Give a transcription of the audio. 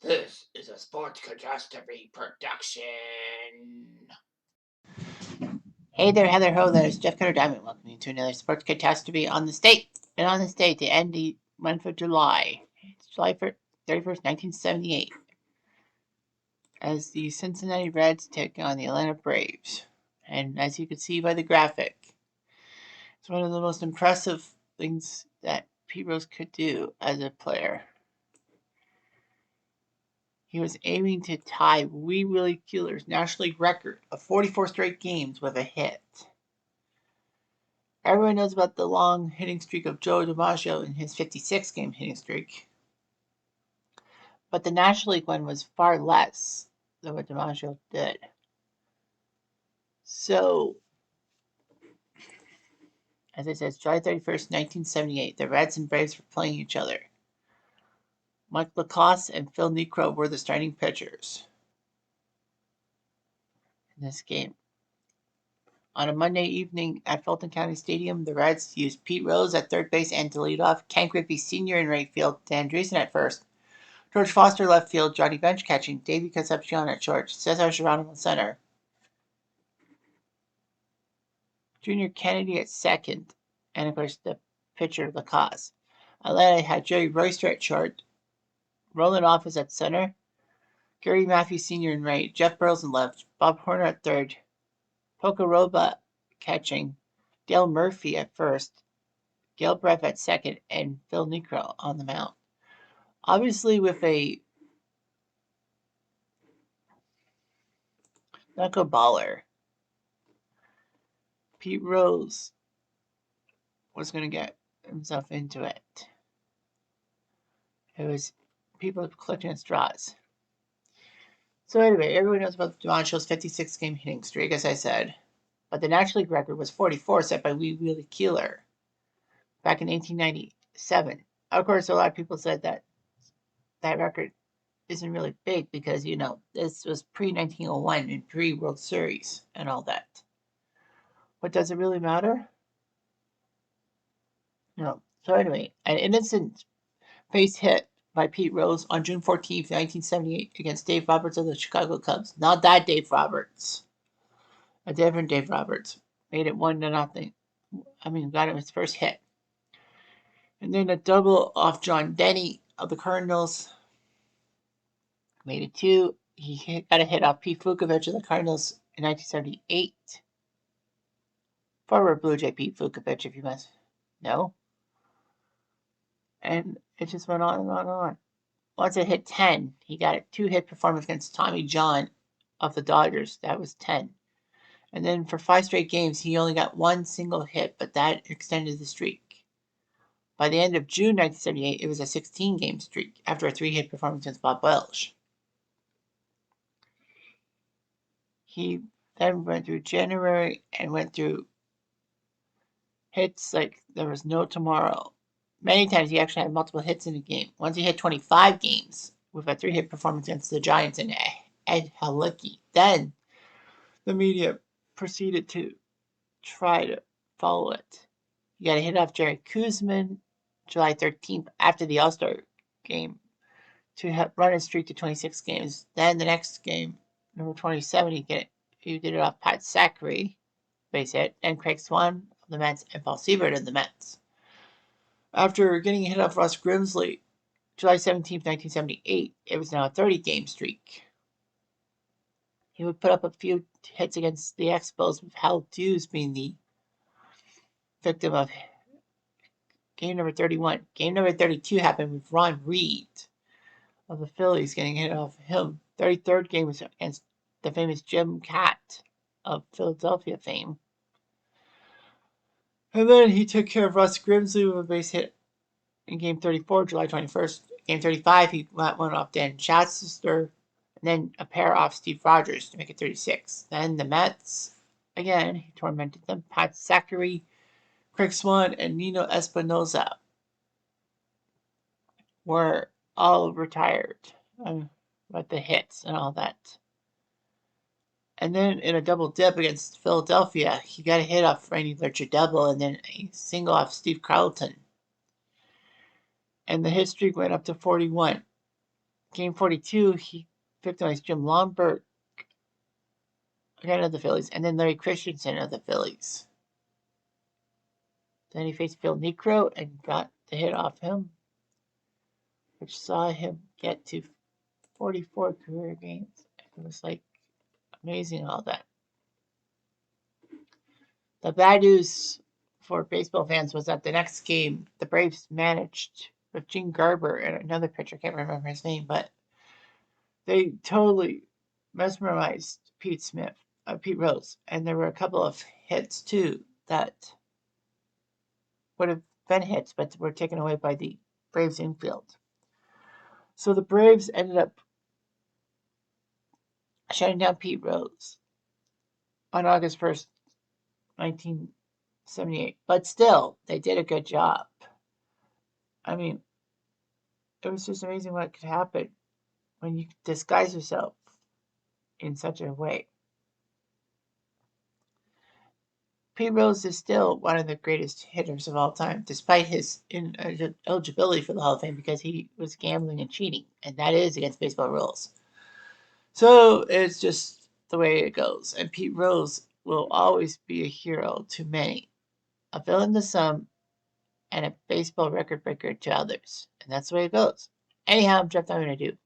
This is a Sports Catastrophe production. Hey there, Heather Ho, there's Jeff Cutter Diamond. Welcome you to another Sports Catastrophe on the State. And on this date, the end the month of July. It's July 31st, 1978. As the Cincinnati Reds take on the Atlanta Braves. And as you can see by the graphic, it's one of the most impressive things that Pete Rose could do as a player. He was aiming to tie Wee Willie Keeler's National League record of 44 straight games with a hit. Everyone knows about the long hitting streak of Joe DiMaggio and his 56-game hitting streak. But the National League one was far less than what DiMaggio did. So, as I said, it's July 31st, 1978. The Reds and Braves were playing each other. Mike Lacoste and Phil Niekro were the starting pitchers in this game. On a Monday evening at Fulton County Stadium, the Reds used Pete Rose at third base and to lead off, Ken Griffey Sr. in right field, Dan Driessen at first, George Foster left field, Johnny Bench catching, Davey Concepcion at short, Cesar Geronimo center, Junior Kennedy at second, and of course the pitcher Lacoste. Atlanta had Joey Royster at short, Roland Office at center, Gary Matthews Sr. in right, Jeff Burles in left, Bob Horner at third, Pocoroba catching, Dale Murphy at first, Gail Breff at second, and Phil Niekro on the mound. Obviously, with a knuckleballer, Pete Rose was going to get himself into it. It was people clutching at straws. So anyway, everyone knows about DiMaggio's 56-game hitting streak, as I said. But the National League record was 44, set by Wee Willie Keeler back in 1897. Of course, a lot of people said that that record isn't really big because, this was pre-1901 and pre-World Series and all that. But does it really matter? No. So anyway, an innocent base hit by Pete Rose on June 14th, 1978 against Dave Roberts of the Chicago Cubs. Not that Dave Roberts. A different Dave Roberts. Made it 1-0. Got him his first hit. And then a double off John Denny of the Cardinals. Made it 2. He got a hit off Pete Vukovich of the Cardinals in 1978. Former Blue Jay Pete Vukovich, if you must know. And it just went on and on and on. Once it hit 10, he got a 2-hit performance against Tommy John of the Dodgers. That was 10. And then for 5 straight games, he only got 1 single hit, but that extended the streak. By the end of June 1978, it was a 16-game streak after a 3-hit performance against Bob Welch. He then went through January and went through hits like there was no tomorrow. Many times he actually had multiple hits in a game. Once he hit 25 games with a 3-hit performance against the Giants and Ed Halicki. Then the media proceeded to try to follow it. He got a hit off Jerry Koosman July 13th after the All-Star game to run his streak to 26 games. Then the next game, number 27, he did it off Pat Zachary, base hit, and Craig Swan of the Mets and Paul Siebert of the Mets. After getting a hit off Russ Grimsley, July 17, 1978, it was now a 30-game streak. He would put up a few hits against the Expos, with Hal Dewes being the victim of game number 31. Game number 32 happened with Ron Reed of the Phillies getting hit off him. 33rd game was against the famous Jim Kaat of Philadelphia fame. And then he took care of Russ Grimsley with a base hit in Game 34, July 21st. Game 35, he got one off Dan Schatzester, and then a pair off Steve Rogers to make it 36. Then the Mets, again, he tormented them. Pat Zachary, Craig Swan, and Nino Espinoza were all retired with the hits and all that. And then in a double dip against Philadelphia, he got a hit off Randy Lercher double and then a single off Steve Carlton. And the hit streak went up to 41. Game 42, he victimized Jim Lomberg, again of the Phillies, and then Larry Christensen of the Phillies. Then he faced Phil Niekro and got the hit off him, which saw him get to 44 career games. It was like amazing, all that. The bad news for baseball fans was that the next game, the Braves managed with Gene Garber and another pitcher, I can't remember his name, but they totally mesmerized Pete Rose. And there were a couple of hits too that would have been hits, but were taken away by the Braves infield. So the Braves ended up shutting down Pete Rose on August 1st, 1978. But still, they did a good job. I mean, it was just amazing what could happen when you disguise yourself in such a way. Pete Rose is still one of the greatest hitters of all time, despite his ineligibility for the Hall of Fame because he was gambling and cheating, and that is against baseball rules. So it's just the way it goes. And Pete Rose will always be a hero to many, a villain to some, and a baseball record breaker to others. And that's the way it goes. Anyhow, Jeff, I'm going to do